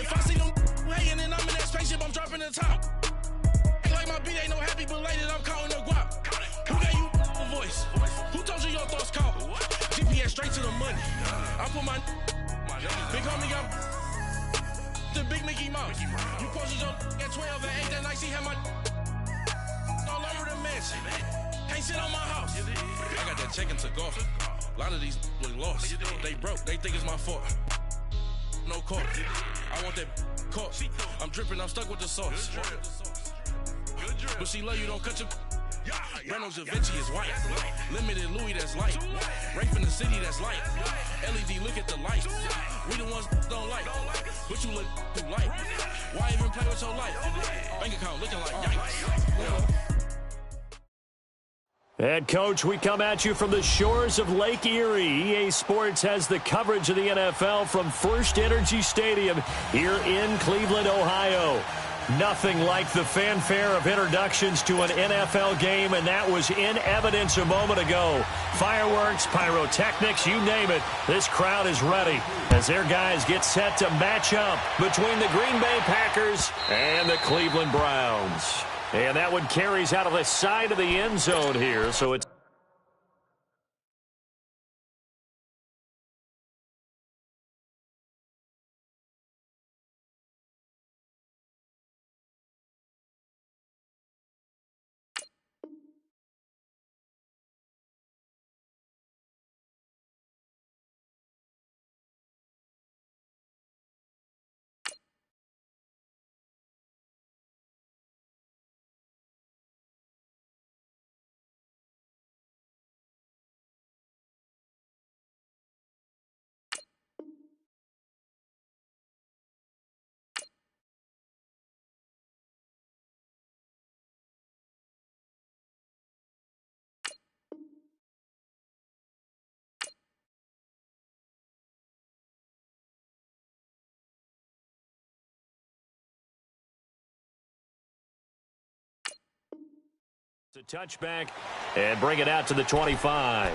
If I see them hating and I'm in that spaceship, I'm dropping the top. Ain't like my beat ain't no happy, but later I'm counting the guap. Who gave you a voice? Who told you your thoughts count? GPS straight to the money. I put my big homie got the big Mickey Mouse. You posted your at 12 and 8 that night, she had my all over the mess. Can't sit on my house. I got that check and took off. A lot of these look lost. They broke, they think it's my fault. No court. I want that caught. I'm dripping, I'm stuck with the sauce. But she love you, don't cut your. Reynolds Da Vinci is white. Limited Louis, that's light. Rape in the city, that's light. LED, look at the light. We the ones don't like. But you look too light. Why even play with your life? Bank account looking like yikes. Head coach, we come at you from the shores of Lake Erie. EA Sports has the coverage of the NFL from First Energy Stadium here in Cleveland, Ohio. Nothing like the fanfare of introductions to an NFL game, and that was in evidence a moment ago. Fireworks, pyrotechnics, you name it. This crowd is ready as their guys get set to match up between the Green Bay Packers and the Cleveland Browns. And that one carries out of the side of the end zone here, so it's a touchback and bring it out to the 25.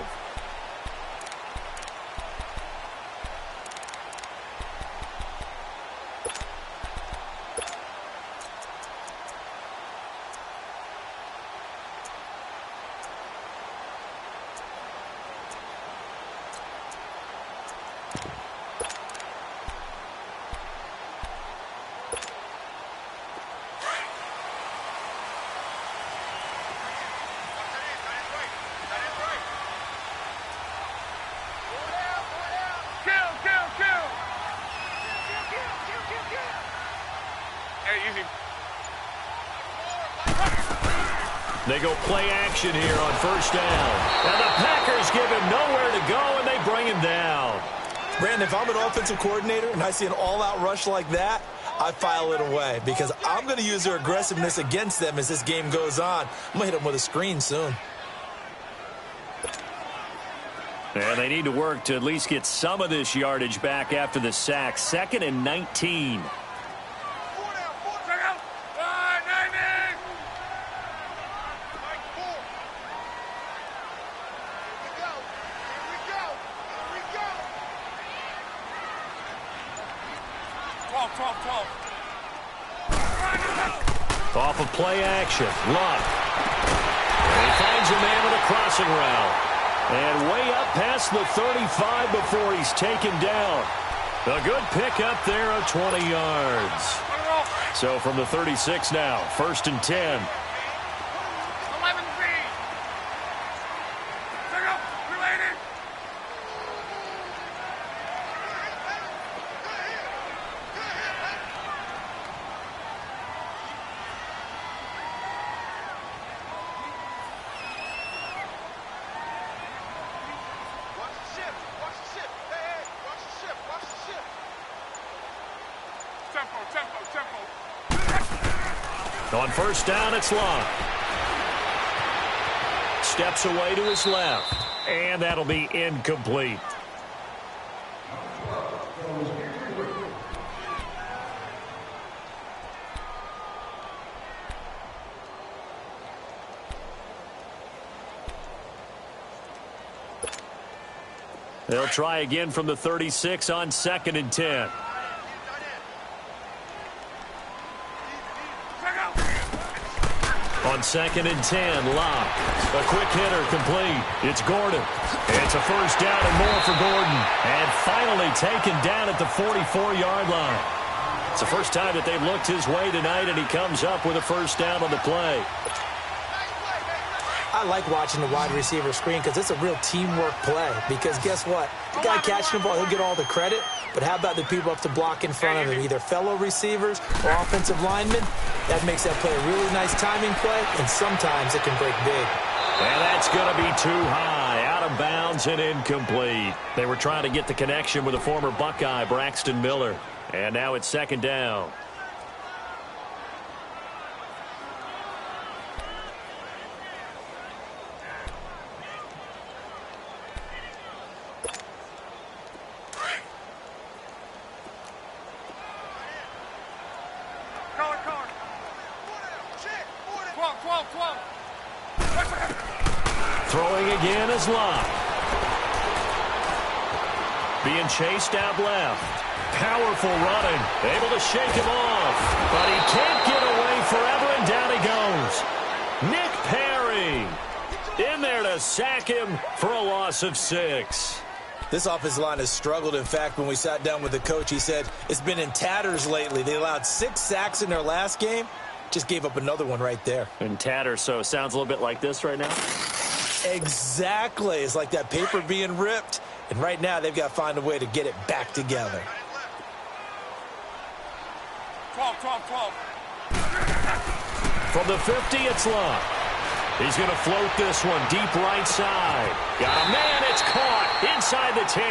They go play action here on first down. And the Packers give him nowhere to go, and they bring him down. Brandon, if I'm an offensive coordinator and I see an all-out rush like that, I file it away because I'm going to use their aggressiveness against them as this game goes on. I'm going to hit them with a screen soon. And they need to work to at least get some of this yardage back after the sack. 2nd and 19. Off of play action, Luck. And he finds a man with a crossing route. And way up past the 35 before he's taken down. A good pickup there of 20 yards. So from the 36 now, 1st and 10. On first down, it's Long. Steps away to his left. And that'll be incomplete. They'll try again from the 36 on 2nd and 10. On 2nd and 10, Locke. A quick hitter complete. It's Gordon. It's a first down and more for Gordon. And finally taken down at the 44-yard line. It's the first time that they've looked his way tonight, and he comes up with a first down on the play. I like watching the wide receiver screen because it's a real teamwork play. Because guess what? The guy catching the ball, he'll get all the credit. But how about the people up to block in front of him, either fellow receivers or offensive linemen? That makes that play a really nice timing play, and sometimes it can break big. And that's going to be too high, out of bounds and incomplete. They were trying to get the connection with a former Buckeye, Braxton Miller. And now it's 2nd down. Throwing again is Locke. Being chased out left. Powerful running. Able to shake him off. But he can't get away forever, and down he goes. Nick Perry in there to sack him for a loss of 6. This offensive line has struggled. In fact, when we sat down with the coach, he said it's been in tatters lately. They allowed 6 sacks in their last game. Just gave up another one right there. In tatters, so it sounds a little bit like this right now? Exactly. It's like that paper being ripped. And right now, they've got to find a way to get it back together. 12. From the 50, it's Locke. He's going to float this one deep right side. Got a man. It's caught inside the 10.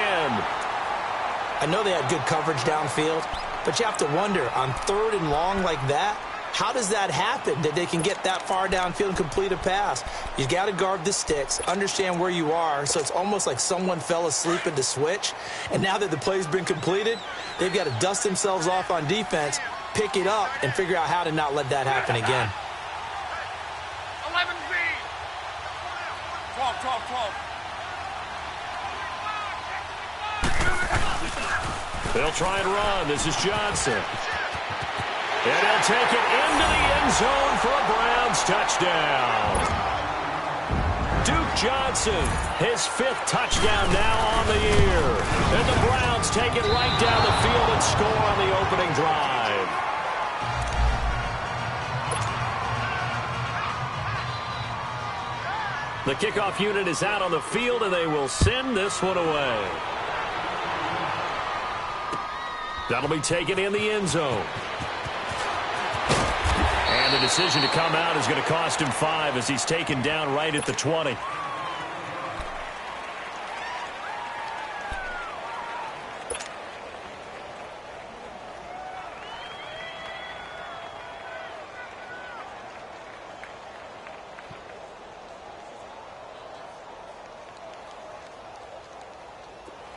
I know they had good coverage downfield, but you have to wonder, on 3rd and long like that, how does that happen, that they can get that far downfield and complete a pass? You got to guard the sticks, understand where you are, so it's almost like someone fell asleep at the switch. And now that the play's been completed, they've got to dust themselves off on defense, pick it up, and figure out how to not let that happen again. 11 B. 12. They'll try and run. This is Johnson. And he'll take it into the end zone for a Browns touchdown. Duke Johnson, his 5th touchdown now on the year. And the Browns take it right down the field and score on the opening drive. The kickoff unit is out on the field, and they will send this one away. That'll be taken in the end zone. And the decision to come out is going to cost him 5 as he's taken down right at the 20.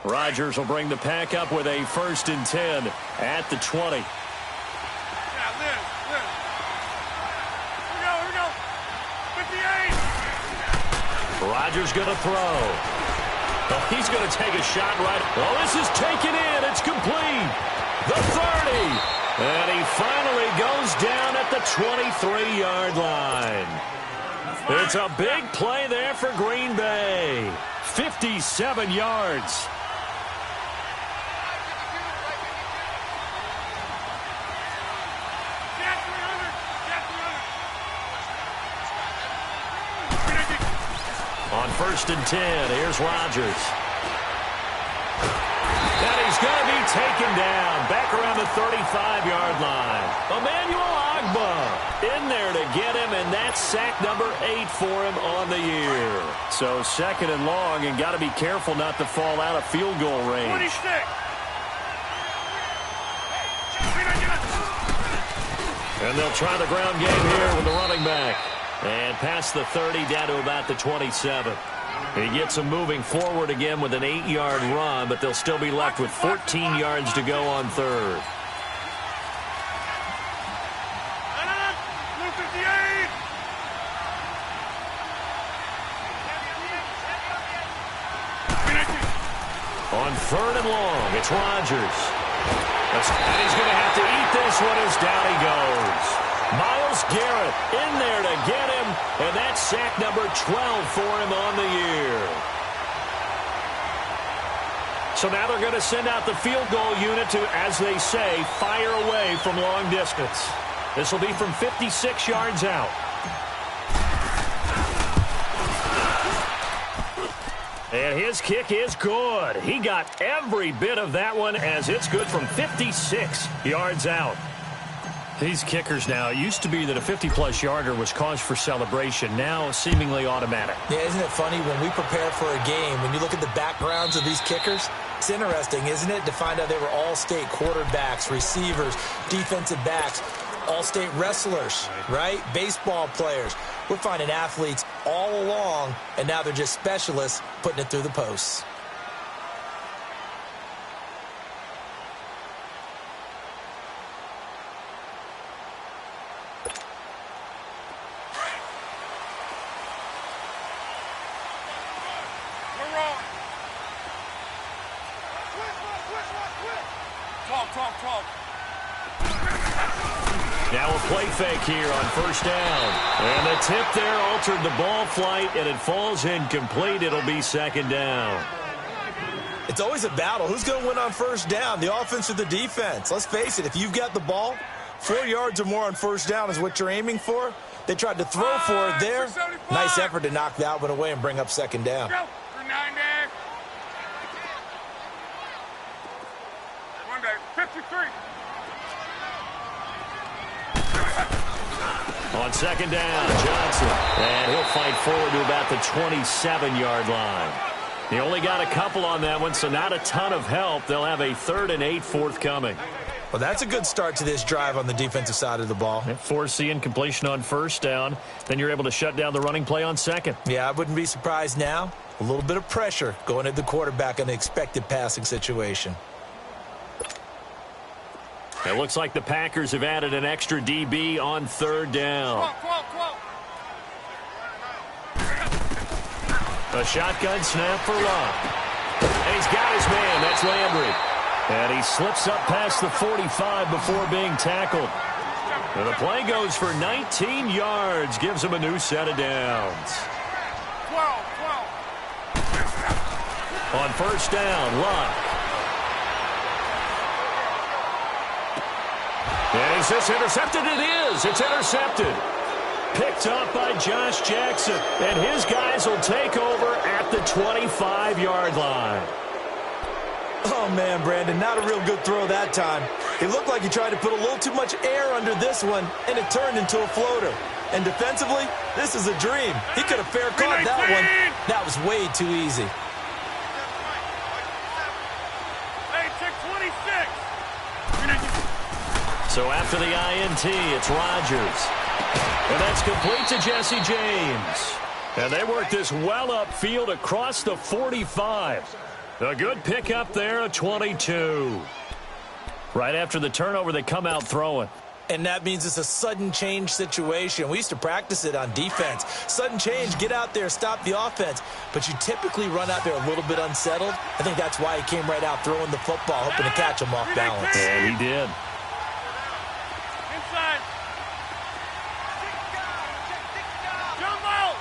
Rodgers will bring the pack up with a 1st and 10 at the 20. Rodgers going to throw. Oh, he's going to take a shot right. Oh, this is taken in. It's complete. The 30. And he finally goes down at the 23-yard line. It's a big play there for Green Bay. 57 yards. On 1st and 10, here's Rodgers. And he's going to be taken down back around the 35-yard line. Emmanuel Ogbah in there to get him, and that's sack number 8 for him on the year. So 2nd and long, and got to be careful not to fall out of field goal range. 26. And they'll try the ground game here with the running back. And past the 30 down to about the 27. He gets them moving forward again with an 8-yard run, but they'll still be left with 14 yards to go on 3rd. On 3rd and long, it's Rodgers. And he's going to have to eat this one as down he goes. Myles Garrett in there to get him, and that's sack number 12 for him on the year. So now they're going to send out the field goal unit to, as they say, fire away from long distance. This will be from 56 yards out. And his kick is good. He got every bit of that one as it's good from 56 yards out. These kickers now, it used to be that a 50-plus yarder was cause for celebration. Now seemingly automatic. Yeah, isn't it funny when we prepare for a game, when you look at the backgrounds of these kickers, it's interesting, isn't it, to find out they were all-state quarterbacks, receivers, defensive backs, all-state wrestlers, right? Baseball players. We're finding athletes all along, and now they're just specialists putting it through the posts. Now a play fake here on first down. And the tip there altered the ball flight, and it falls incomplete. It'll be second down. It's always a battle. Who's going to win on first down, the offense or the defense? Let's face it, if you've got the ball, 4 yards or more on first down is what you're aiming for. They tried to throw for it there. Nice effort to knock that one away and bring up second down. On second down, Johnson. And he'll fight forward to about the 27-yard line. He only got a couple on that one, so not a ton of help. They'll have a 3rd and 8 forthcoming. Well, that's a good start to this drive on the defensive side of the ball. Force the incompletion on first down. Then you're able to shut down the running play on second. Yeah, I wouldn't be surprised now. A little bit of pressure going at the quarterback in an expected passing situation. It looks like the Packers have added an extra DB on third down. A shotgun snap for Love. And he's got his man. That's Landry. And he slips up past the 45 before being tackled. And the play goes for 19 yards. Gives him a new set of downs. On first down, Luck. And is this intercepted? It is. It's intercepted. Picked up by Josh Jackson. And his guys will take over at the 25-yard line. Oh, man, Brandon, not a real good throw that time. It looked like he tried to put a little too much air under this one, and it turned into a floater. And defensively, this is a dream. He could have fair caught that one. That was way too easy. So after the INT, it's Rodgers. And that's complete to Jesse James. And they work this well upfield across the 45. A good pickup there at 22. Right after the turnover, they come out throwing. And that means it's a sudden change situation. We used to practice it on defense. Sudden change, get out there, stop the offense. But you typically run out there a little bit unsettled. I think that's why he came right out throwing the football, hoping to catch him off balance. And he did. Inside. Jumbo!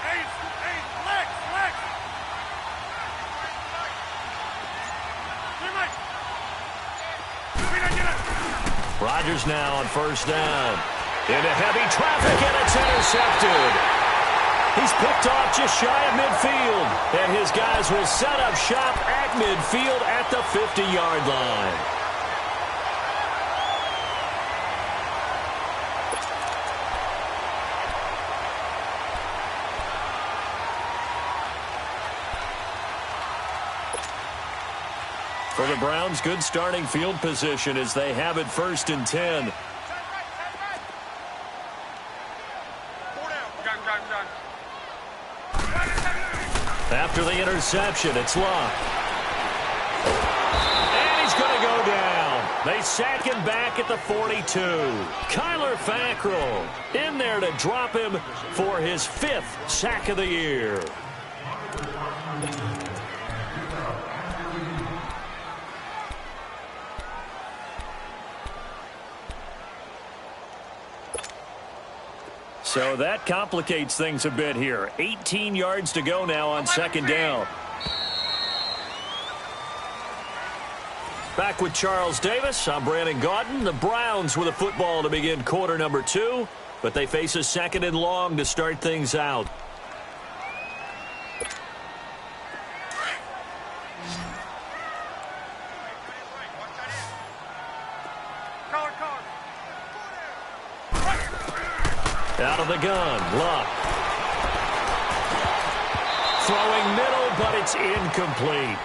Hey, Lex! Rodgers now on first down. Into heavy traffic, and it's intercepted. He's picked off just shy of midfield. And his guys will set up shop at midfield at the 50-yard line. For the Browns, good starting field position as they have it 1st and 10. After the interception, it's Luck. And he's going to go down. They sack him back at the 42. Kyler Fackrell in there to drop him for his 5th sack of the year. So that complicates things a bit here. 18 yards to go now on second down. Back with Charles Davis. I'm Brandon Gaudin. The Browns with a football to begin quarter number 2, but they face a second and long to start things out. Out of the gun, Luck. Throwing middle, but it's incomplete.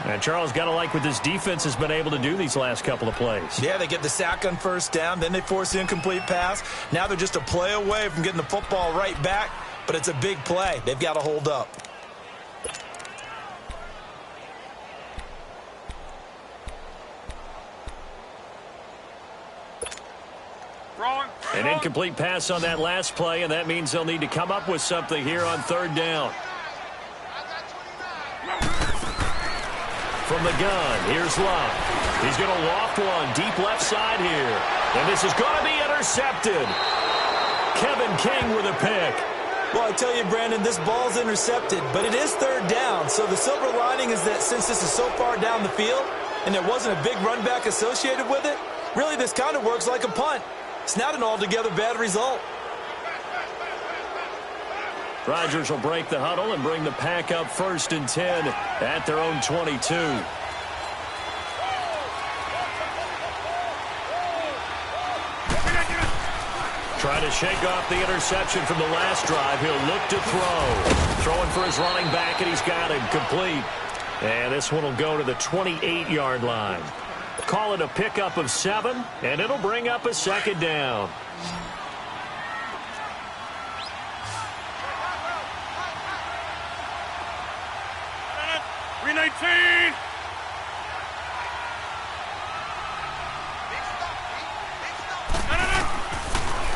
And Charles, got to like what this defense has been able to do these last couple of plays. Yeah, they get the sack on first down, then they force the incomplete pass. Now they're just a play away from getting the football right back, but it's a big play. They've got to hold up. An incomplete pass on that last play, and that means they'll need to come up with something here on third down. From the gun, here's Love. He's going to loft one deep left side here. And this is going to be intercepted. Kevin King with a pick. Well, I tell you, Brandon, this ball's intercepted, but it is third down. So the silver lining is that since this is so far down the field and there wasn't a big run back associated with it, really this kind of works like a punt. It's not an altogether bad result. Rodgers will break the huddle and bring the pack up 1st and 10 at their own 22. Trying to shake off the interception from the last drive. He'll look to throw. Throwing for his running back, and he's got it complete. And this one will go to the 28-yard line. Call it a pickup of 7, and it'll bring up a second down.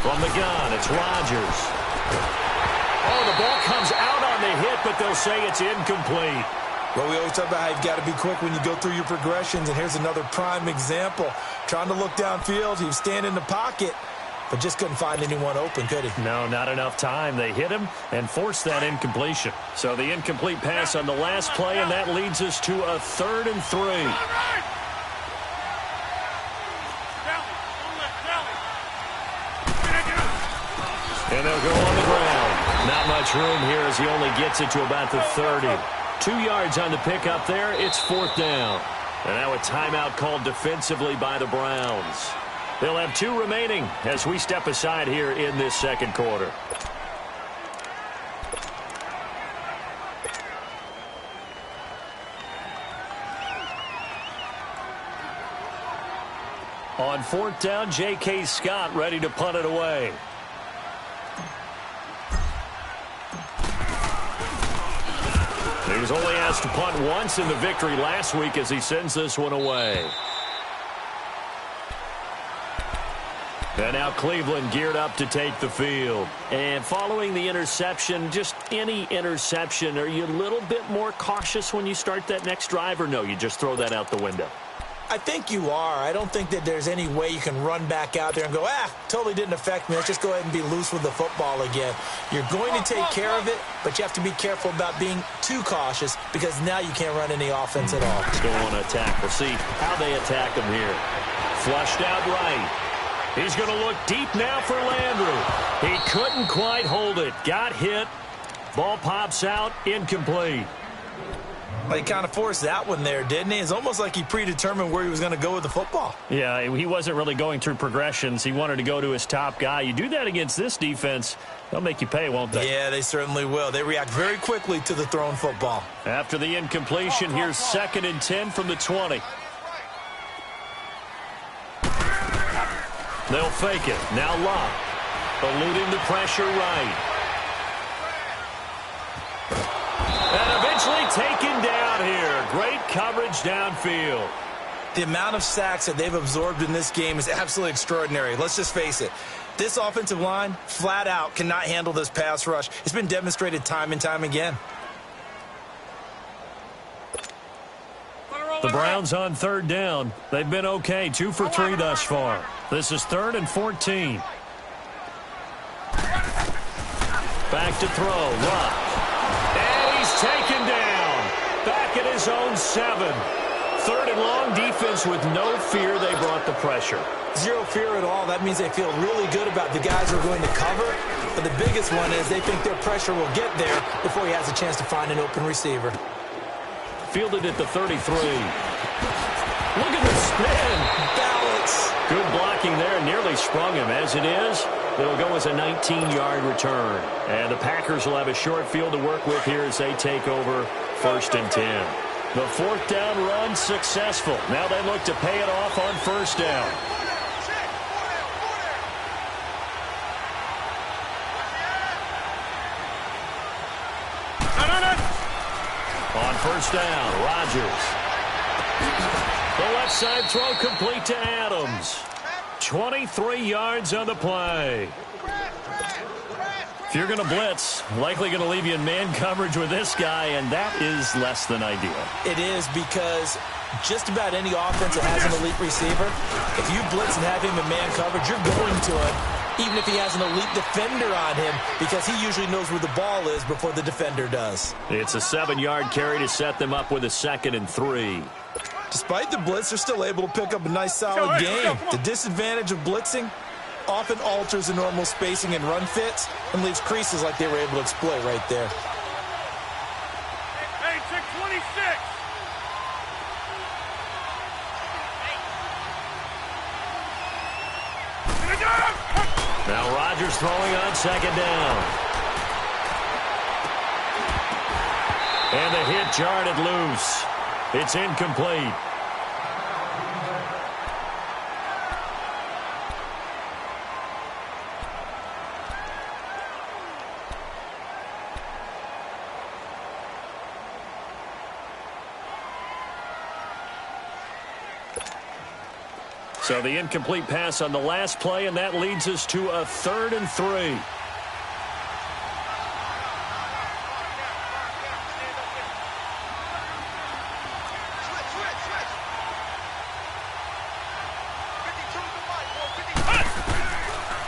From the gun, it's Rodgers. Oh, the ball comes out on the hit, but they'll say it's incomplete. Well, we always talk about how you've got to be quick when you go through your progressions, and here's another prime example. Trying to look downfield, he was standing in the pocket, but just couldn't find anyone open, could he? No, not enough time. They hit him and forced that incompletion. So the incomplete pass on the last play, and that leads us to a 3rd and 3. And they'll go on the ground. Not much room here as he only gets it to about the 30. 2 yards on the pickup there. It's 4th down. And now a timeout called defensively by the Browns. They'll have 2 remaining as we step aside here in this second quarter. On 4th down, J.K. Scott ready to punt it away. He was only asked to punt once in the victory last week as he sends this one away. And now Cleveland geared up to take the field. And following the interception, just any interception, are you a little bit more cautious when you start that next drive, or no, you just throw that out the window? I think you are. I don't think that there's any way you can run back out there and go, totally didn't affect me. Let's just go ahead and be loose with the football again. You're going to take care of it, but you have to be careful about being too cautious because now you can't run any offense at all. Still want to attack. We'll see how they attack him here. Flushed out right. He's going to look deep now for Landry. He couldn't quite hold it. Got hit. Ball pops out. Incomplete. Well, he kind of forced that one there, didn't he? It's almost like he predetermined where he was going to go with the football. Yeah, he wasn't really going through progressions. He wanted to go to his top guy. You do that against this defense, they'll make you pay, won't they? Yeah, they certainly will. They react very quickly to the thrown football. After the incompletion, here's 2nd and 10 from the 20. They'll fake it. Now Locke. Eluding the pressure right. And eventually taken down here. Great coverage downfield. The amount of sacks that they've absorbed in this game is absolutely extraordinary. Let's just face it. This offensive line, flat out, cannot handle this pass rush. It's been demonstrated time and time again. The Browns on 3rd down. They've been okay, 2 for 3 thus far. This is 3rd and 14. back to throw. Luck. And he's taken down. Back at his own 7. 3rd and long, defense with no fear. They brought the pressure. Zero fear at all. That means they feel really good about the guys who are going to cover. But the biggest one is they think their pressure will get there before he has a chance to find an open receiver. Fielded at the 33. Look at the spin. Balance. Good blocking there. Nearly sprung him. As it is, it'll go as a 19-yard return. And the Packers will have a short field to work with here as they take over 1st and 10. The 4th down run successful. Now they look to pay it off on 1st down. On 1st down, Rodgers. The left side throw complete to Adams. 23 yards on the play. If you're going to blitz, likely going to leave you in man coverage with this guy, and that is less than ideal. It is, because just about any offense that has an elite receiver, if you blitz and have him in man coverage, you're going to him, even if he has an elite defender on him, because he usually knows where the ball is before the defender does. It's a 7-yard carry to set them up with a 2nd and 3. Despite the blitz, they're still able to pick up a nice, solid game. The disadvantage of blitzing often alters the normal spacing and run fits and leaves creases like they were able to exploit right there. Hey, 626. Now Rodgers throwing on 2nd down. And the hit jarred it loose. It's incomplete. So the incomplete pass on the last play, and that leads us to a 3rd and 3.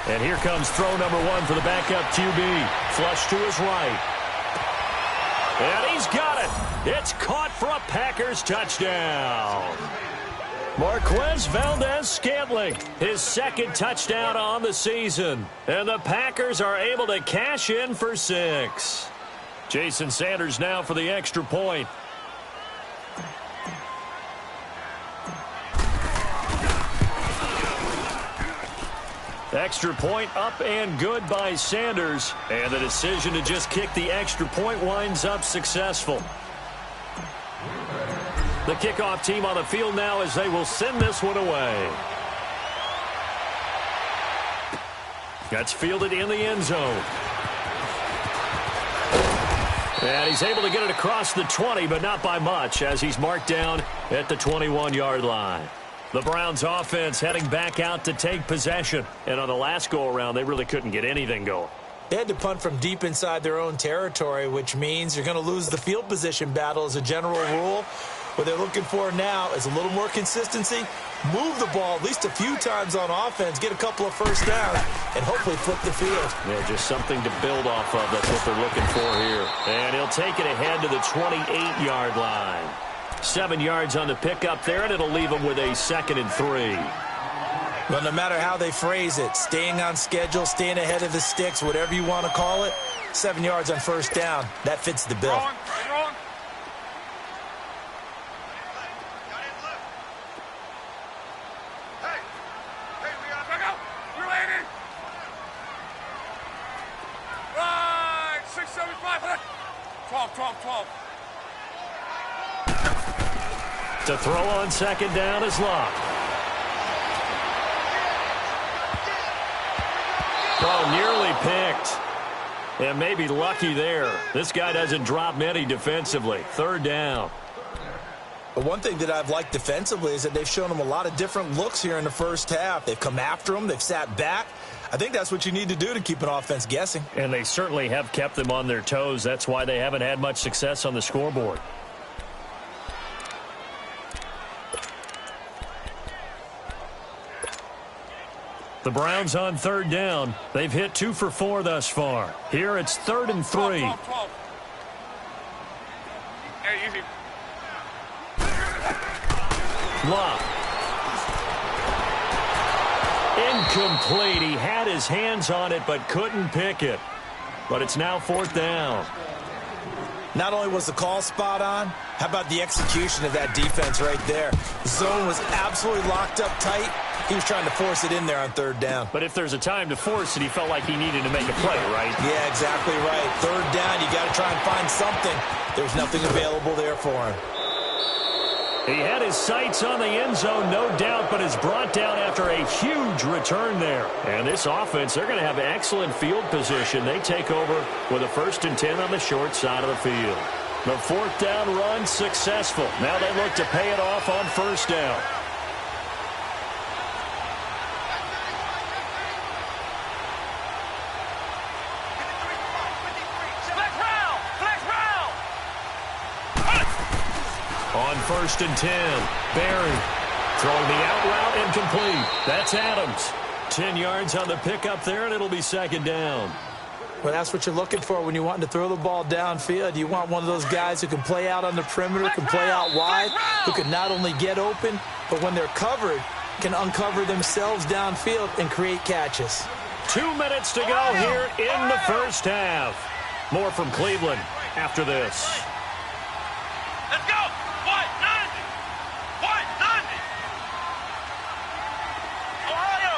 And here comes throw number 1 for the backup QB. Flush to his right. And he's got it. It's caught for a Packers touchdown. Marquez Valdez-Scantling, his 2nd touchdown on the season. And the Packers are able to cash in for 6. Jason Sanders now for the extra point. Extra point up and good by Sanders. And the decision to just kick the extra point winds up successful. The kickoff team on the field now as they will send this one away. That's fielded in the end zone. And he's able to get it across the 20, but not by much, as he's marked down at the 21-yard line. The Browns offense heading back out to take possession. And on the last go-around, they really couldn't get anything going. They had to punt from deep inside their own territory, which means you're going to lose the field position battle as a general rule. What they're looking for now is a little more consistency, move the ball at least a few times on offense, get a couple of 1st downs, and hopefully flip the field. Yeah, just something to build off of. That's what they're looking for here. And he'll take it ahead to the 28-yard line. 7 yards on the pickup there, and it'll leave him with a 2nd and 3. Well, no matter how they phrase it, staying on schedule, staying ahead of the sticks, whatever you want to call it, 7 yards on 1st down, that fits the bill. To throw on 2nd down is Luck. Oh, nearly picked. And maybe lucky there. This guy doesn't drop many defensively. 3rd down. But one thing that I've liked defensively is that they've shown them a lot of different looks here in the 1st half. They've come after them. They've sat back. I think that's what you need to do to keep an offense guessing. And they certainly have kept them on their toes. That's why they haven't had much success on the scoreboard. The Browns on third down. They've hit 2 for 4 thus far. Here it's 3rd and 3. 12. Hey, easy. Love. Incomplete. He had his hands on it but couldn't pick it. But it's now 4th down. Not only was the call spot on, how about the execution of that defense right there? The zone was absolutely locked up tight. He was trying to force it in there on 3rd down. But if there's a time to force it, he felt like he needed to make a play, right? Yeah, exactly right. 3rd down, you got to try and find something. There's nothing available there for him. He had his sights on the end zone, no doubt, but is brought down after a huge return there. And this offense, they're going to have excellent field position. They take over with a 1st and 10 on the short side of the field. The 4th down run successful. Now they look to pay it off on 1st down. On 1st and 10, Barry throwing the out route incomplete. That's Adams. 10 yards on the pickup there, and it'll be 2nd down. Well, that's what you're looking for when you're wanting to throw the ball downfield. You want one of those guys who can play out on the perimeter, can play out wide, who can not only get open, but when they're covered, can uncover themselves downfield and create catches. 2 minutes to go here in the 1st half. More from Cleveland after this. Let's go. What? 90. Ohio.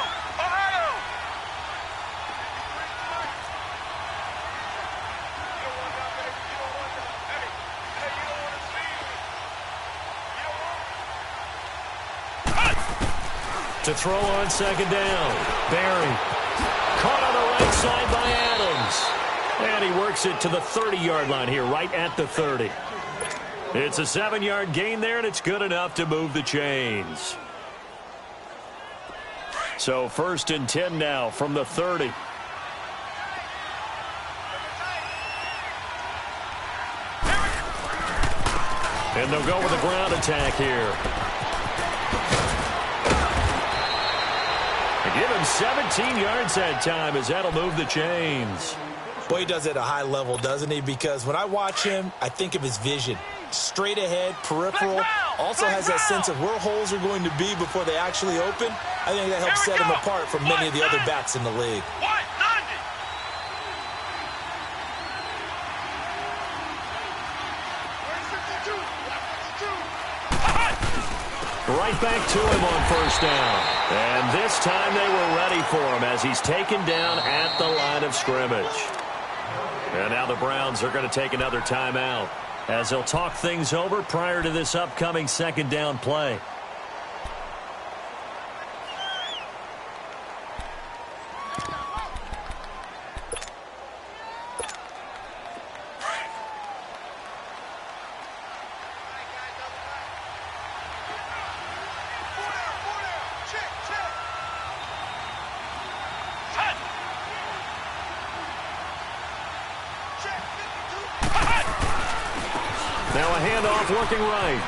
To throw on 2nd down. Barry caught on the right side by Adams. And he works it to the 30-yard line here, right at the 30. It's a 7-yard gain there, and it's good enough to move the chains. So 1st and 10 now from the 30. And they'll go with a ground attack here. They give him 17 yards that time, as that'll move the chains. Boy, he does it at a high level, doesn't he? Because when I watch him, I think of his vision. Straight ahead, peripheral. Also has that sense of where holes are going to be before they actually open. I think that helps set him apart from many of the other backs in the league. Right back to him on 1st down. And this time they were ready for him as he's taken down at the line of scrimmage. And now the Browns are going to take another timeout as they'll talk things over prior to this upcoming 2nd down play. Now a handoff working right.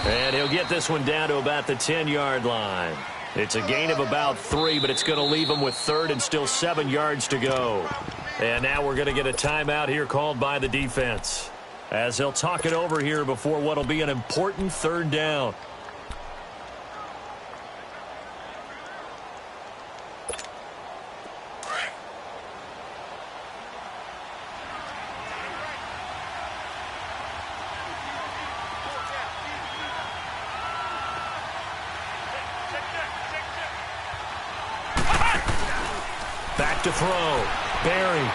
And he'll get this one down to about the 10-yard line. It's a gain of about 3, but it's going to leave him with 3rd and still 7 yards to go. And now we're going to get a timeout here called by the defense, as they'll talk it over here before what will be an important 3rd down. Back to throw. Barry.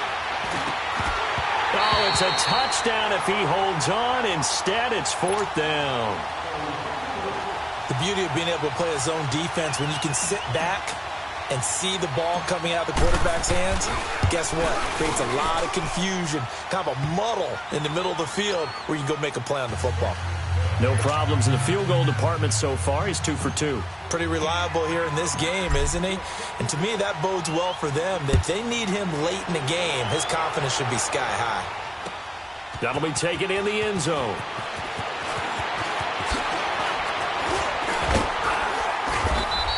Oh, it's a touchdown if he holds on. Instead, it's 4th down. The beauty of being able to play a zone defense when you can sit back and see the ball coming out of the quarterback's hands, guess what? Creates a lot of confusion, kind of a muddle in the middle of the field where you can go make a play on the football. No problems in the field goal department so far. He's 2 for 2. Pretty reliable here in this game, isn't he? And to me, that bodes well for them. If they need him late in the game, his confidence should be sky high. That'll be taken in the end zone.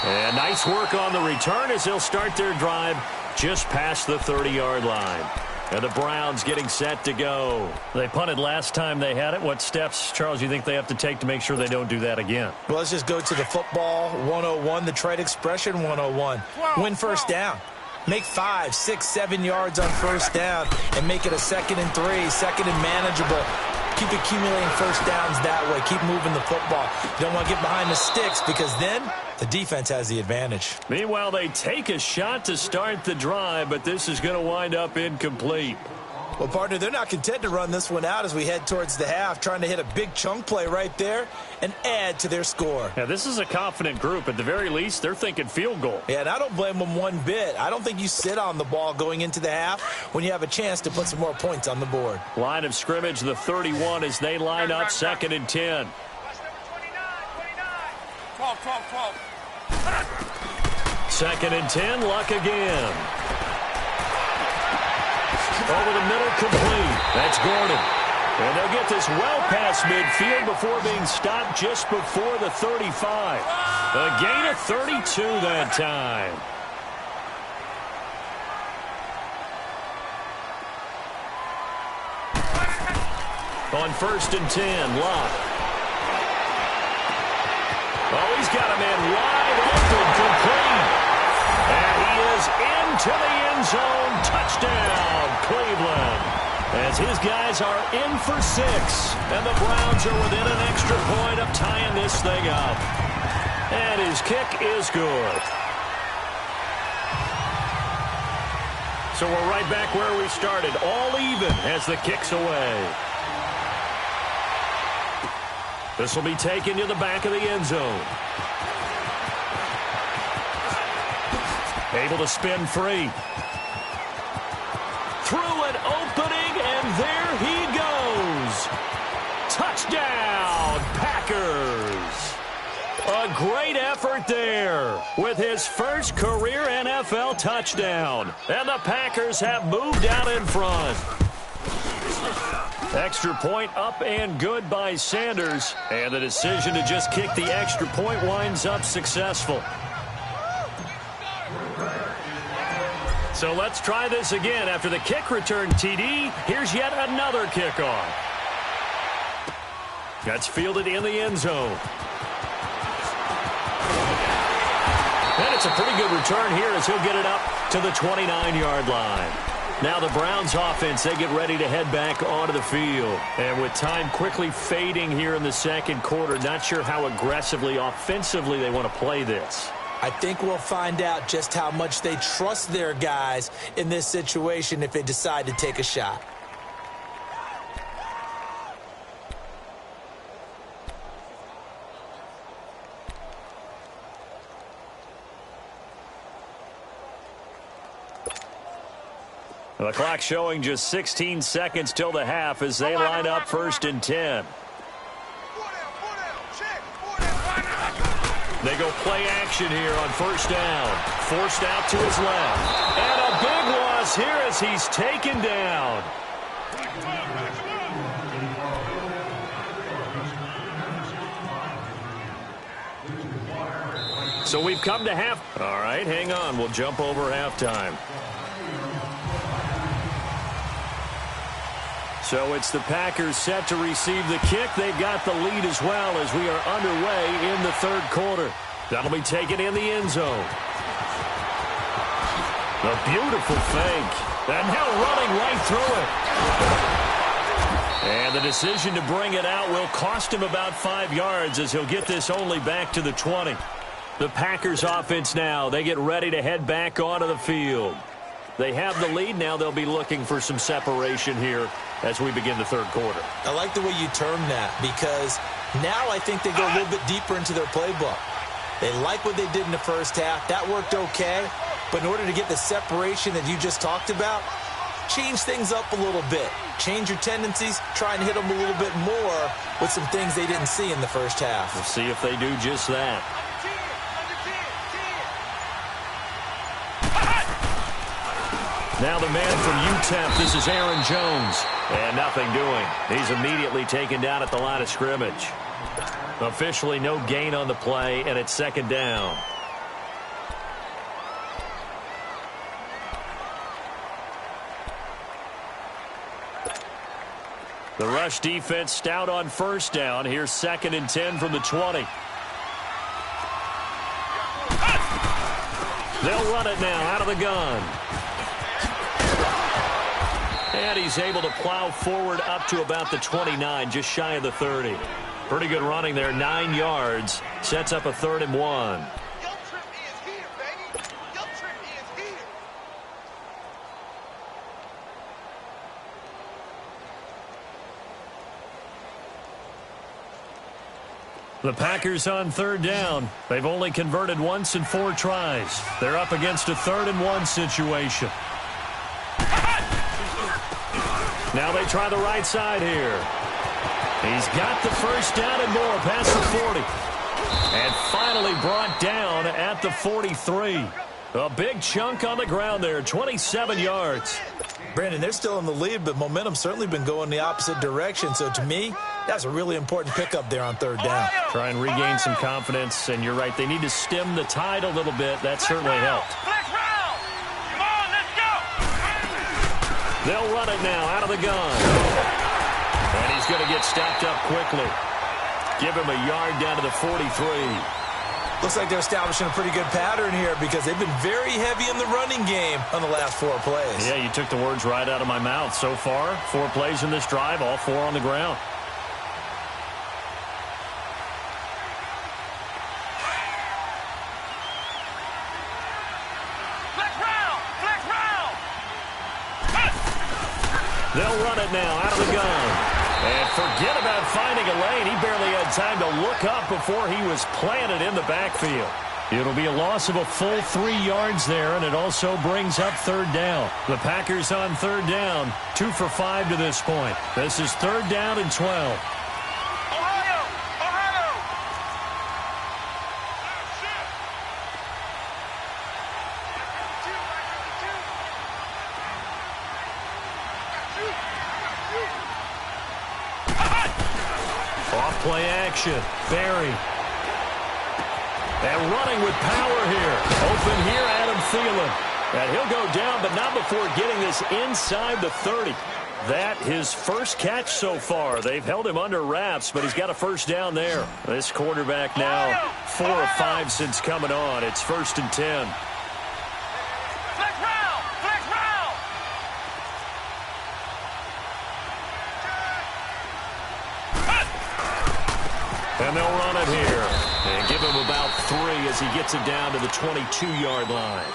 And nice work on the return as they'll start their drive just past the 30-yard line. And the Browns getting set to go. They punted last time they had it. What steps, Charles, you think they have to take to make sure they don't do that again? Well, let's just go to the football 101, the trade expression 101. Win first down. Make 5, 6, 7 yards on first down and make it a 2nd and 3, 2nd and manageable. Keep accumulating first downs that way. Keep moving the football. You don't want to get behind the sticks because then the defense has the advantage. Meanwhile, they take a shot to start the drive, but this is going to wind up incomplete. Well, partner, they're not content to run this one out as we head towards the half, trying to hit a big chunk play right there and add to their score. Yeah, this is a confident group. At the very least, they're thinking field goal. Yeah, and I don't blame them one bit. I don't think you sit on the ball going into the half when you have a chance to put some more points on the board. Line of scrimmage, the 31, as they line up 2nd and 10. 2nd and 10, Luck again. Over the middle, complete. That's Gordon. And they'll get this well past midfield before being stopped just before the 35. A gain of 32 that time. On 1st and 10, Luck. Oh, he's got a man wide open, complete. And he is into the end zone. Touchdown, Cleveland. As his guys are in for 6. And the Browns are within an extra point of tying this thing up. And his kick is good. So we're right back where we started. All even as the kick's away. This will be taken to the back of the end zone. Able to spin free. Through an opening, and there he goes. Touchdown, Packers. A great effort there with his first career NFL touchdown. And the Packers have moved out in front. Extra point up and good by Sanders. And the decision to just kick the extra point winds up successful. So let's try this again. After the kick return TD, here's yet another kickoff. That's fielded in the end zone. And it's a pretty good return here as he'll get it up to the 29-yard line. Now the Browns offense, they get ready to head back onto the field. And with time quickly fading here in the second quarter, not sure how aggressively, offensively they want to play this. I think we'll find out just how much they trust their guys in this situation if they decide to take a shot. The clock showing just 16 seconds till the half as they line up 1st and 10. They go play action here on 1st down. Forced out to his left. And a big loss here as he's taken down. So we've come to half. All right, hang on. We'll jump over halftime. So it's the Packers set to receive the kick. They've got the lead as well as we are underway in the 3rd quarter. That'll be taken in the end zone. A beautiful fake. And now running right through it. And the decision to bring it out will cost him about 5 yards as he'll get this only back to the 20. The Packers offense now, they get ready to head back onto the field. They have the lead. Now they'll be looking for some separation here as we begin the 3rd quarter. I like the way you term that because now I think they go a little bit deeper into their playbook. They like what they did in the first half. That worked okay. But in order to get the separation that you just talked about, change things up a little bit. Change your tendencies. Try and hit them a little bit more with some things they didn't see in the first half. We'll see if they do just that. Now the man from UTEP, this is Aaron Jones. And nothing doing. He's immediately taken down at the line of scrimmage. Officially no gain on the play, and it's 2nd down. The rush defense stout on first down. Here's 2nd and 10 from the 20. They'll run it now out of the gun. And he's able to plow forward up to about the 29, just shy of the 30. Pretty good running there, 9 yards. Sets up a 3rd and 1. The Packers on 3rd down. They've only converted once in 4 tries. They're up against a 3rd and 1 situation. Now they try the right side here. He's got the first down and more past the 40. And finally brought down at the 43. A big chunk on the ground there, 27 yards. Brandon, they're still in the lead, but momentum's certainly been going the opposite direction. So to me, that's a really important pickup there on 3rd down. Try and regain some confidence, and you're right, they need to stem the tide a little bit. That certainly helped. Come on, let's go. They'll run it now out of the gun. And he's going to get stopped up quickly. Give him a yard down to the 43. Looks like they're establishing a pretty good pattern here because they've been very heavy in the running game on the last 4 plays. Yeah, you took the words right out of my mouth. So far, 4 plays in this drive, all 4 on the ground. They'll run it now out of the gun. And forget about finding a lane. He barely had time to look up before he was planted in the backfield. It'll be a loss of a full 3 yards there, and it also brings up 3rd down. The Packers on 3rd down, 2 for 5 to this point. This is 3rd down and 12. Play action. Barry. And running with power here. Open here, Adam Thielen. And he'll go down, but not before getting this inside the 30. That his first catch so far. They've held him under wraps, but he's got a first down there. This quarterback now 4 of 5 since coming on. It's 1st and 10. And they'll run it here. And give him about 3 as he gets it down to the 22-yard line.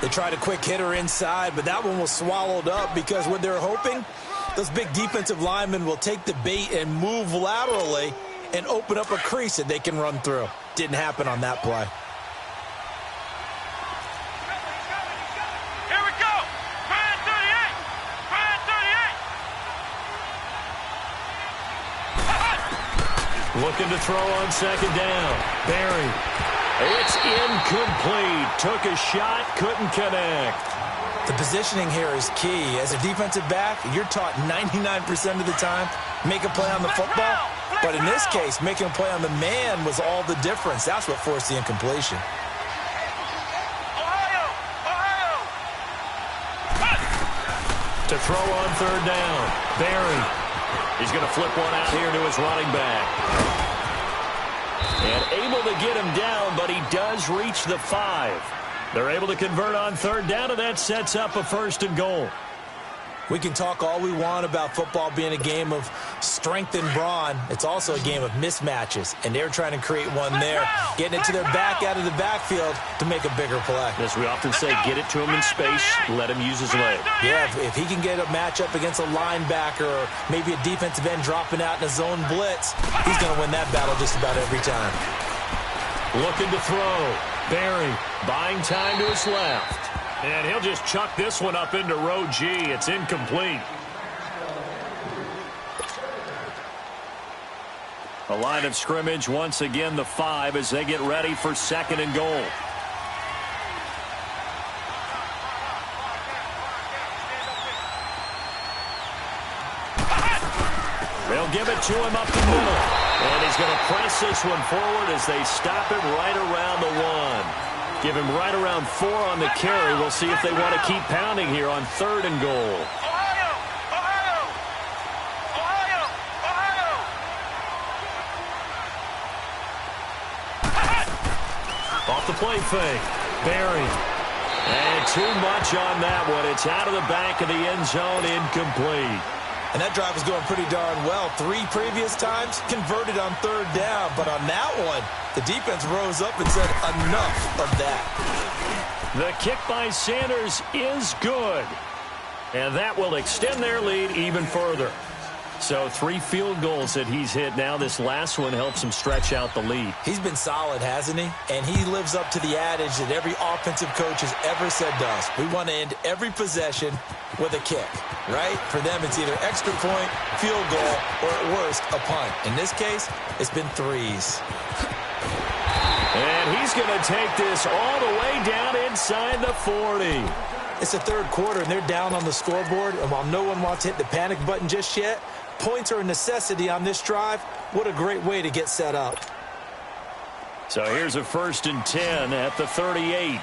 They tried a quick hitter inside, but that one was swallowed up because what they're hoping, those big defensive linemen will take the bait and move laterally and open up a crease that they can run through. Didn't happen on that play. Here we go. Brand 38. Brand 38. Looking to throw on 2nd down. Barry. It's incomplete. Took a shot, couldn't connect. The positioning here is key. As a defensive back, you're taught 99% of the time, make a play on the football. But in this case, making a play on the man was all the difference. That's what forced the incompletion. To throw on 3rd down. Barry. He's going to flip one out here to his running back. And able to get him down, but he does reach the 5. They're able to convert on 3rd down, and that sets up a 1st and goal. We can talk all we want about football being a game of strength and brawn. It's also a game of mismatches, and they're trying to create one there, getting it to their back out of the backfield to make a bigger play. As we often say, get it to him in space, let him use his leg. Yeah, if he can get a matchup against a linebacker or maybe a defensive end dropping out in a zone blitz, he's going to win that battle just about every time. Looking to throw. Barry buying time to his left. And he'll just chuck this one up into row G. It's incomplete. A line of scrimmage, once again the 5 as they get ready for 2nd and goal. They'll give it to him up the middle. And he's going to press this one forward as they stop him right around the 1. Give him right around 4 on the carry. We'll see if they want to keep pounding here on 3rd and goal. Off the play fake. Barry. And too much on that one. It's out of the back of the end zone, incomplete. And that drive was going pretty darn well. 3 previous times converted on 3rd down. But on that one, the defense rose up and said enough of that. The kick by Sanders is good. And that will extend their lead even further. So 3 field goals that he's hit now. This last one helps him stretch out the lead. He's been solid, hasn't he? And he lives up to the adage that every offensive coach has ever said to us. We want to end every possession with a kick, right? For them, it's either extra point, field goal, or at worst, a punt. In this case, it's been 3s. And he's going to take this all the way down inside the 40. It's the 3rd quarter, and they're down on the scoreboard. And while no one wants to hit the panic button just yet, points are a necessity on this drive. What a great way to get set up. So here's a 1st and 10 at the 38.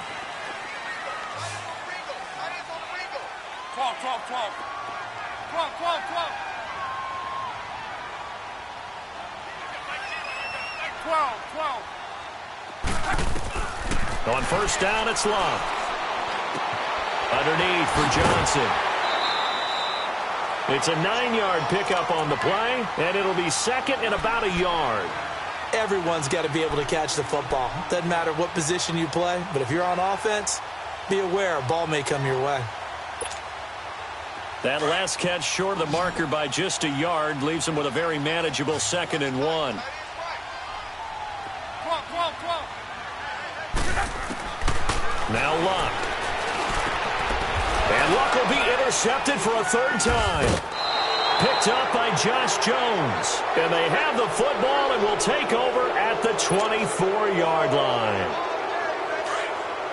12. On 1st down, it's Love. Underneath for Johnson. It's a 9-yard pickup on the play, and it'll be 2nd and about a yard. Everyone's got to be able to catch the football. Doesn't matter what position you play, but if you're on offense, be aware a ball may come your way. That last catch short of the marker by just a yard leaves him with a very manageable 2nd and 1. Now Luck. And Luck will be intercepted for a 3rd time. Picked up by Josh Jones. And they have the football and will take over at the 24-yard line.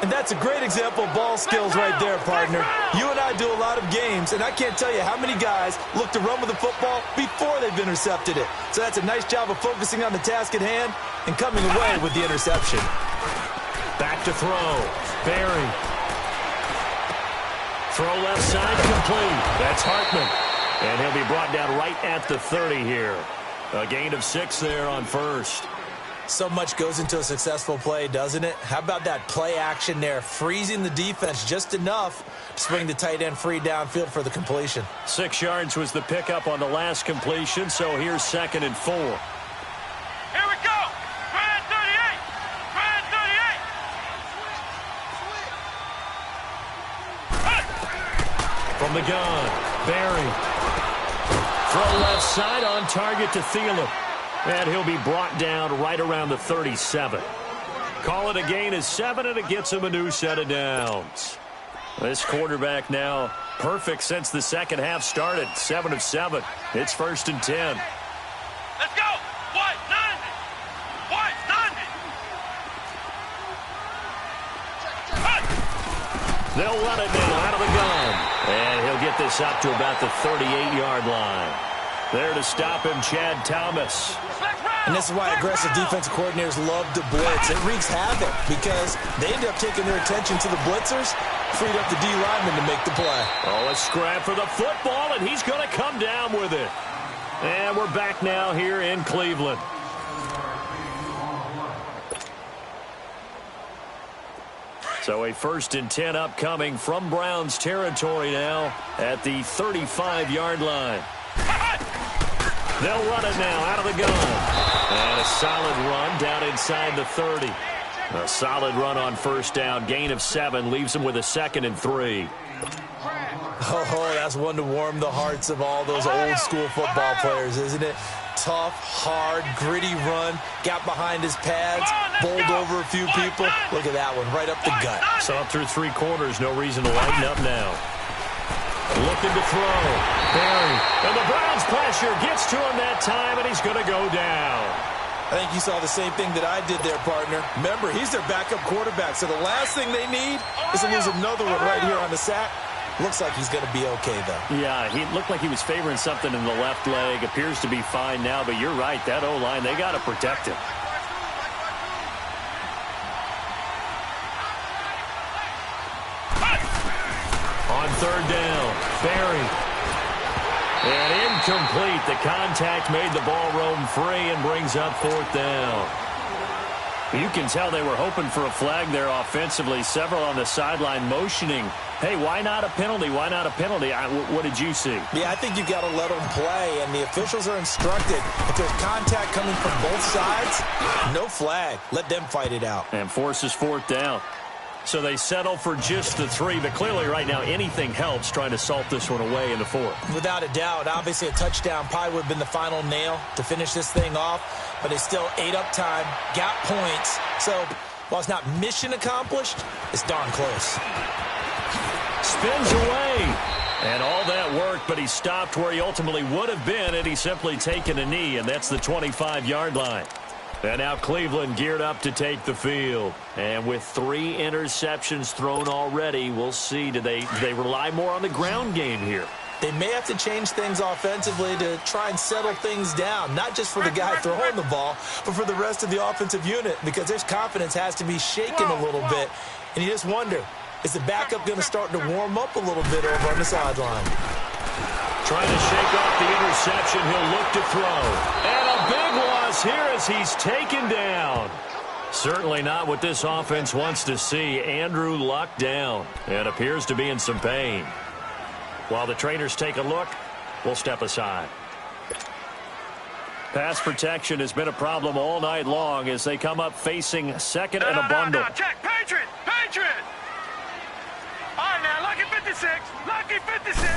And that's a great example of ball skills right there, partner. You and I do a lot of games, and I can't tell you how many guys look to run with the football before they've intercepted it. So that's a nice job of focusing on the task at hand and coming away with the interception. Back to throw. Barry. Throw left side complete. That's Hartman. And he'll be brought down right at the 30 here. A gain of 6 there on 1st. So much goes into a successful play, doesn't it? How about that play action there, freezing the defense just enough to bring the tight end free downfield for the completion. 6 yards was the pickup on the last completion, so here's 2nd and 4. Here we go. Brand 38. Brand 38. From the gun, Barry. Throw left side on target to Thielen. And he'll be brought down right around the 37. Call it a gain of 7, and it gets him a new set of downs. This quarterback now perfect since the second half started. 7 of 7. It's 1st and 10. Let's go. White 90. White 90. They'll run it now out of the gun. And he'll get this up to about the 38-yard line. There to stop him, Chad Thomas. And this is why aggressive defensive coordinators love to blitz. It wreaks havoc because they end up taking their attention to the blitzers, freed up the D lineman to make the play. Oh, a scrap for the football, and he's going to come down with it. And we're back now here in Cleveland. So a 1st and 10 upcoming from Browns territory now at the 35-yard line. They'll run it now out of the gun. And a solid run down inside the 30. A solid run on 1st down. Gain of 7 leaves him with a 2nd and 3. Oh, that's one to warm the hearts of all those old school football players, isn't it? Tough, hard, gritty run. Got behind his pads, bowled over a few people. Look at that one, right up the gut. So up through 3 quarters, no reason to lighten up now. Looking to throw. Barry. And the Browns pressure gets to him that time, and he's going to go down. I think you saw the same thing that I did there, partner. Remember, he's their backup quarterback, so the last thing they need is to lose another one right here on the sack. Looks like he's going to be okay, though. Yeah, he looked like he was favoring something in the left leg. Appears to be fine now, but you're right. That O-line, they got to protect him. On 3rd down, Barry. And incomplete. The contact made the ball roam free and brings up 4th down. You can tell they were hoping for a flag there offensively. Several on the sideline motioning, hey, why not a penalty? Why not a penalty? What did you see? Yeah, I think you've got to let them play, and the officials are instructed. If there's contact coming from both sides, no flag. Let them fight it out. And forces 4th down. So they settle for just the 3, but clearly right now anything helps trying to salt this one away in the 4th. Without a doubt, obviously a touchdown probably would have been the final nail to finish this thing off, but it's still ate up time, got points. So while it's not mission accomplished, it's darn close. Spins away. And all that work, but he stopped where he ultimately would have been had he simply taken a knee, and that's the 25-yard line. And now Cleveland geared up to take the field. And with 3 interceptions thrown already, we'll see. Do they rely more on the ground game here? They may have to change things offensively to try and settle things down, not just for the guy throwing the ball, but for the rest of the offensive unit, because their confidence has to be shaken a little bit. And you just wonder, is the backup going to start to warm up a little bit over on the sideline? Trying to shake off the interception. He'll look to throw. And a big loss here as he's taken down. Certainly not what this offense wants to see. Andrew Luck down and appears to be in some pain. While the trainers take a look, we'll step aside. Pass protection has been a problem all night long as they come up facing second and a bundle. No, check. Patriot! Patriot! All right, now, Lucky 56. Lucky 56.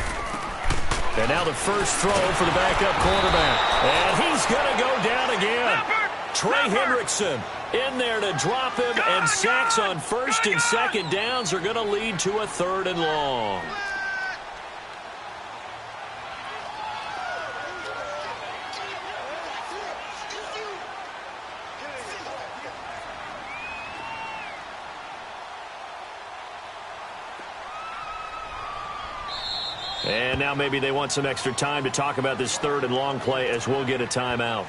And now the first throw for the backup quarterback. And he's going to go down again. Trey Hendrickson in there to drop him, and sacks on first and second downs are going to lead to a 3rd and long. And now maybe they want some extra time to talk about this 3rd and long play as we'll get a timeout.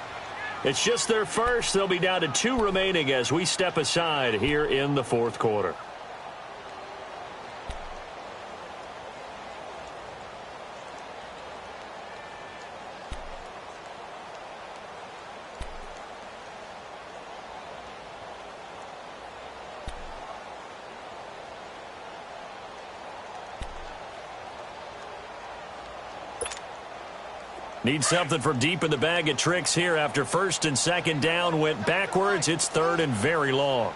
It's just their first. They'll be down to 2 remaining as we step aside here in the 4th quarter. Need something from deep in the bag of tricks here after first and second down went backwards. It's 3rd and very long.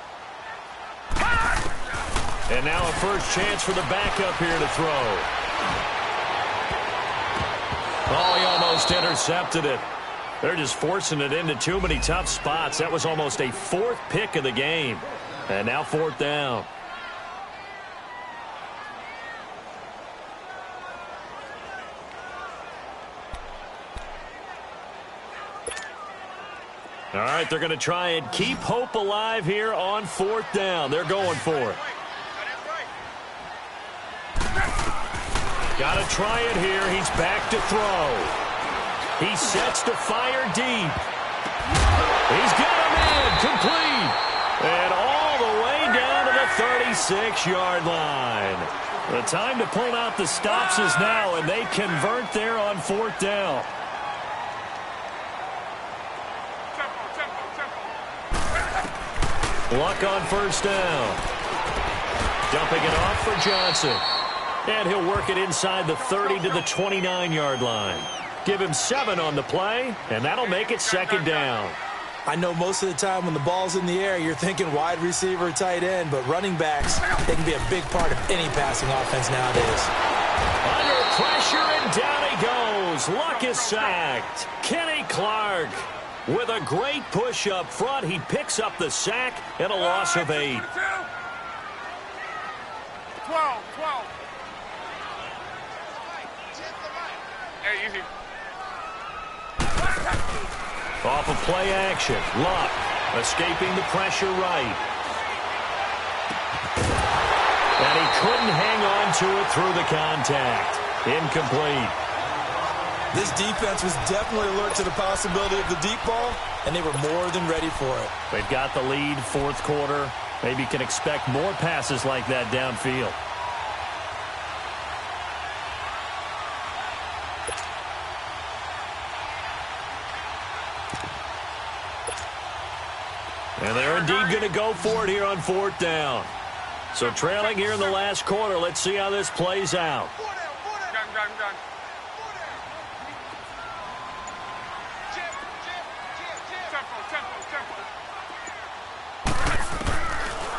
And now a first chance for the backup here to throw. Oh, he almost intercepted it. They're just forcing it into too many tough spots. That was almost a 4th pick of the game. And now 4th down. All right, they're going to try and keep hope alive here on 4th down. They're going for it. Got to try it here. He's back to throw. He sets to fire deep. He's got him in. Complete. And all the way down to the 36-yard line. The time to pull out the stops is now, and they convert there on 4th down. Luck on first down. Dumping it off for Johnson. And he'll work it inside the 30 to the 29-yard line. Give him 7 on the play, and that'll make it 2nd down. I know most of the time when the ball's in the air, you're thinking wide receiver, tight end, but running backs, they can be a big part of any passing offense nowadays. Under pressure, and down he goes. Luck is sacked. Kenny Clark with a great push up front. He picks up the sack and a loss of 8. 12. Hey, easy. Off of play action. Luck escaping the pressure right. And he couldn't hang on to it through the contact. Incomplete. This defense was definitely alert to the possibility of the deep ball, and they were more than ready for it. They've got the lead, 4th quarter. Maybe can expect more passes like that downfield. And they're indeed going to go for it here on 4th down. So trailing here in the last quarter. Let's see how this plays out.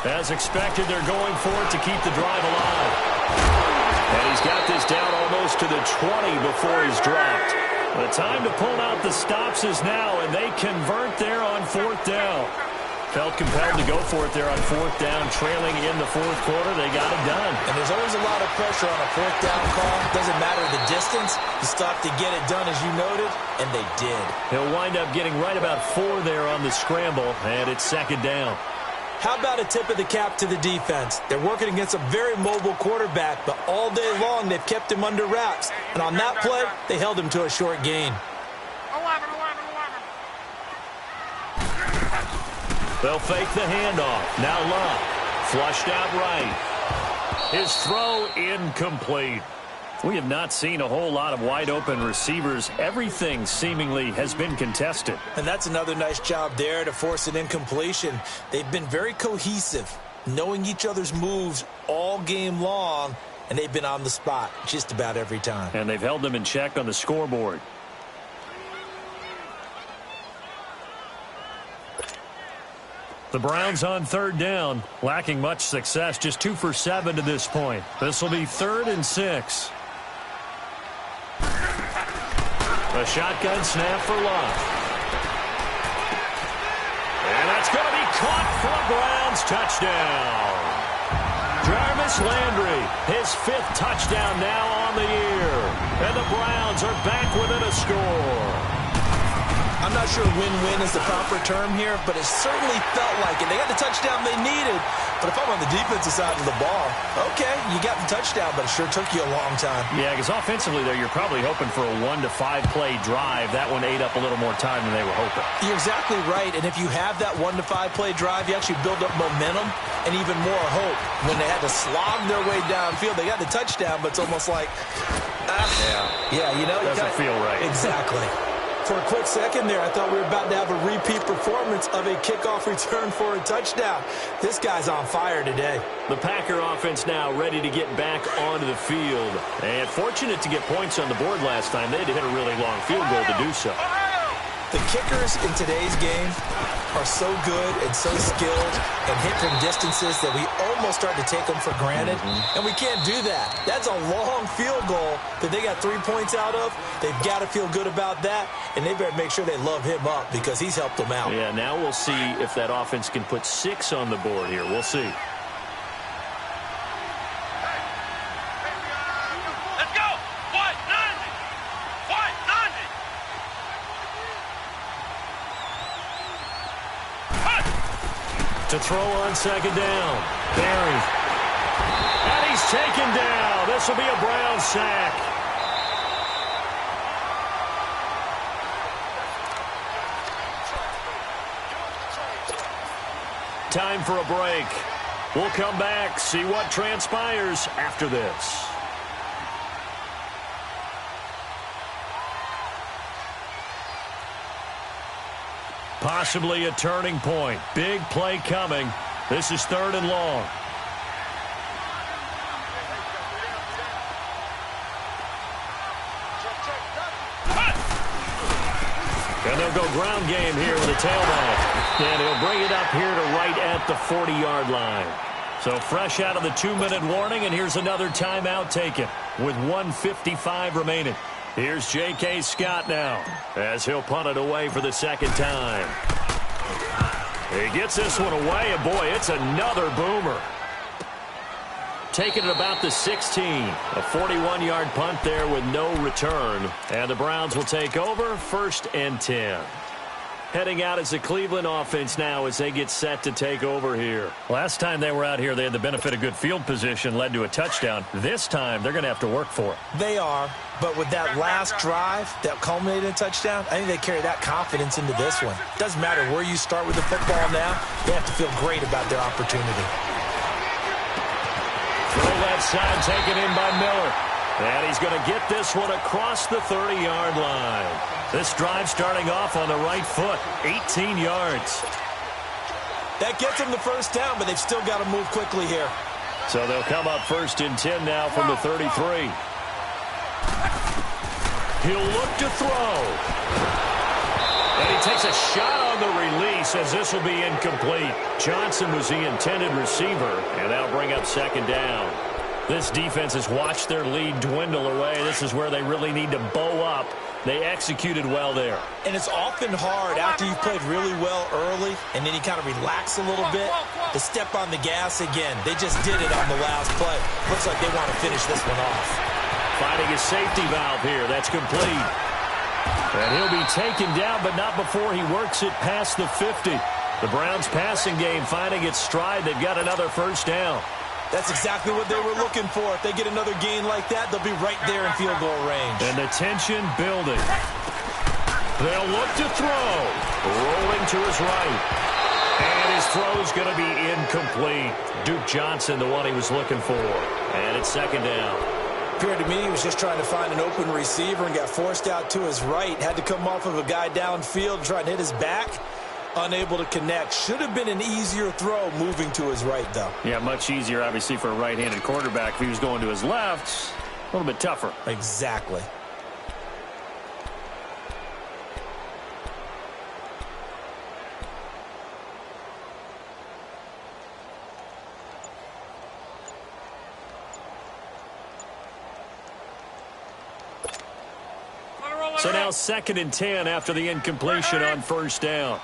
As expected, they're going for it to keep the drive alive. And he's got this down almost to the 20 before he's dropped. The time to pull out the stops is now, and they convert there on 4th down. Felt compelled to go for it there on 4th down, trailing in the 4th quarter. They got it done. And there's always a lot of pressure on a 4th down call. Doesn't matter the distance. You still have to get it done, as you noted, and they did. He'll wind up getting right about 4 there on the scramble, and it's 2nd down. How about a tip of the cap to the defense? They're working against a very mobile quarterback, but all day long they've kept him under wraps. And on that play, they held him to a short gain. They'll fake the handoff. Now Love. Flushed out right. His throw incomplete. We have not seen a whole lot of wide-open receivers. Everything seemingly has been contested. And that's another nice job there to force an incompletion. They've been very cohesive, knowing each other's moves all game long, and they've been on the spot just about every time. And they've held them in check on the scoreboard. The Browns on 3rd down, lacking much success, just 2 for 7 to this point. This will be 3rd and 6. A shotgun snap for Love. And that's going to be caught for a Browns touchdown. Jarvis Landry, his 5th touchdown now on the year. And the Browns are back within a score. I'm not sure win-win is the proper term here, but it certainly felt like it. They got the touchdown they needed, but if I'm on the defensive side of the ball, okay, you got the touchdown, but it sure took you a long time. Yeah, because offensively there, you're probably hoping for a 1 to 5 play drive. That one ate up a little more time than they were hoping. You're exactly right, and if you have that 1 to 5 play drive, you actually build up momentum and even more hope. When they had to slog their way downfield, they got the touchdown, but it's almost like, yeah, you know, doesn't feel right. Exactly. For a quick second there, I thought we were about to have a repeat performance of a kickoff return for a touchdown. This guy's on fire today. The Packer offense now ready to get back onto the field. And fortunate to get points on the board last time. They had to hit a really long field goal to do so. The kickers in today's game are so good and so skilled and hit from distances that we almost start to take them for granted. And we can't do that. That's a long field goal that they got 3 points out of. They've got to feel good about that, and they better make sure they love him up because he's helped them out. Yeah, now we'll see if that offense can put 6 on the board here. We'll see. To throw on 2nd down. Barry. And he's taken down. This will be a Brown sack. Time for a break. We'll come back, see what transpires after this. Possibly a turning point. Big play coming. This is 3rd and long. And they'll go ground game here with a tailback. And he'll bring it up here to right at the 40-yard line. So fresh out of the 2-minute warning, and here's another timeout taken with 1:55 remaining. Here's J.K. Scott now as he'll punt it away for the 2nd time. He gets this one away, and boy, it's another boomer. Taking it about the 16. A 41-yard punt there with no return. And the Browns will take over 1st and 10. Heading out as the Cleveland offense now as they get set to take over here. Last time they were out here, they had the benefit of good field position, led to a touchdown. This time, they're going to have to work for it. They are, but with that last drive that culminated in a touchdown, I think they carry that confidence into this one. Doesn't matter where you start with the football now, they have to feel great about their opportunity. Throw left side taken in by Miller. And he's going to get this one across the 30-yard line. This drive starting off on the right foot, 18 yards. That gets them the first down, but they've still got to move quickly here. So they'll come up 1st and 10 now from the 33. He'll look to throw. And he takes a shot on the release as this will be incomplete. Johnson was the intended receiver, and that'll bring up 2nd down. This defense has watched their lead dwindle away. This is where they really need to bow up. They executed well there. And it's often hard after you've played really well early and then you kind of relax a little bit to step on the gas again. They just did it on the last play. Looks like they want to finish this one off. Finding a safety valve here. That's complete. And he'll be taken down, but not before he works it past the 50. The Browns passing game finding its stride. They've got another 1st down. That's exactly what they were looking for. If they get another gain like that, they'll be right there in field goal range. And the tension building. They'll look to throw. Rolling to his right. And his throw's going to be incomplete. Duke Johnson, the one he was looking for. And it's 2nd down. Appeared to me he was just trying to find an open receiver and got forced out to his right. Had to come off of a guy downfield and try and hit his back. Unable to connect. Should have been an easier throw moving to his right, though. Yeah, much easier, obviously, for a right-handed quarterback. If he was going to his left, a little bit tougher. Exactly. So now 2nd and 10 after the incompletion on 1st down.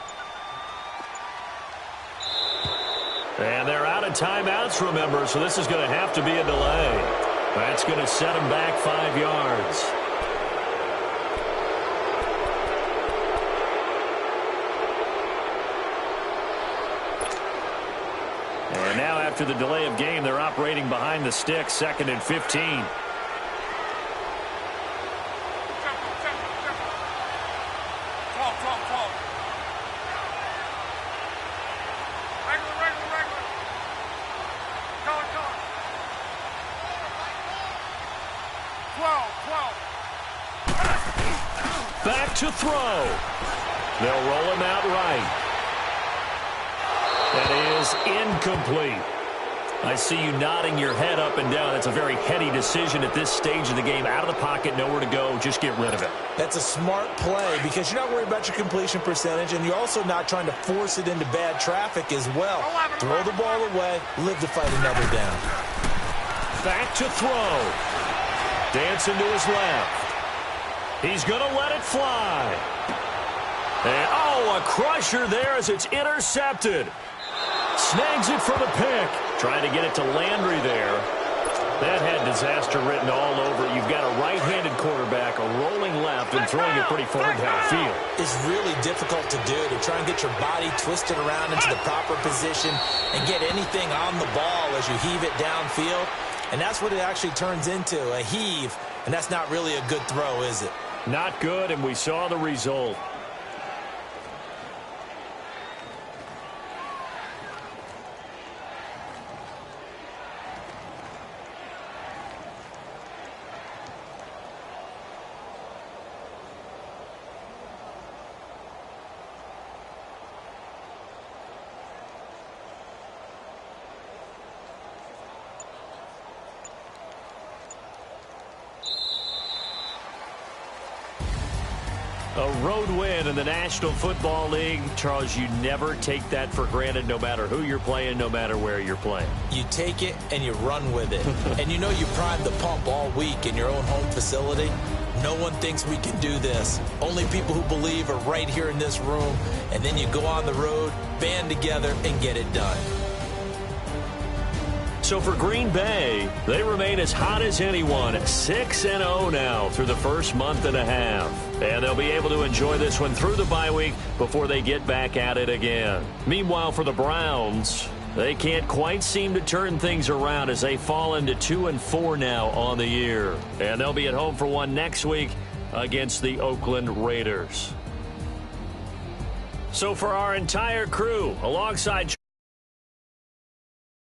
And they're out of timeouts, remember, so this is going to have to be a delay. That's going to set them back 5 yards. And now after the delay of game, they're operating behind the sticks, 2nd and 15. Back to throw. They'll roll him out right. That is incomplete. I see you nodding your head up and down. That's a very heady decision at this stage of the game. Out of the pocket, nowhere to go. Just get rid of it. That's a smart play because you're not worried about your completion percentage, and you're also not trying to force it into bad traffic as well. Throw the ball away, live to fight another down. Back to throw. Dancing to his left. He's going to let it fly. And, a crusher there as it's intercepted. Snags it for the pick. Trying to get it to Landry there. That had disaster written all over it. You've got a right-handed quarterback, a rolling left, and throwing it pretty far downfield. It's really difficult to do, to try and get your body twisted around into the proper position and get anything on the ball as you heave it downfield. And that's what it actually turns into, a heave. And that's not really a good throw, is it? Not good, and we saw the result. A road win in the National Football League. Charles, you never take that for granted no matter who you're playing, no matter where you're playing. You take it and you run with it. And you know you primed the pump all week in your own home facility. No one thinks we can do this. Only people who believe are right here in this room. And then you go on the road, band together, and get it done. So for Green Bay, they remain as hot as anyone at 6-0 now through the first month and a half. And they'll be able to enjoy this one through the bye week before they get back at it again. Meanwhile, for the Browns, they can't quite seem to turn things around as they fall into 2-4 now on the year. And they'll be at home for one next week against the Oakland Raiders. So for our entire crew, alongside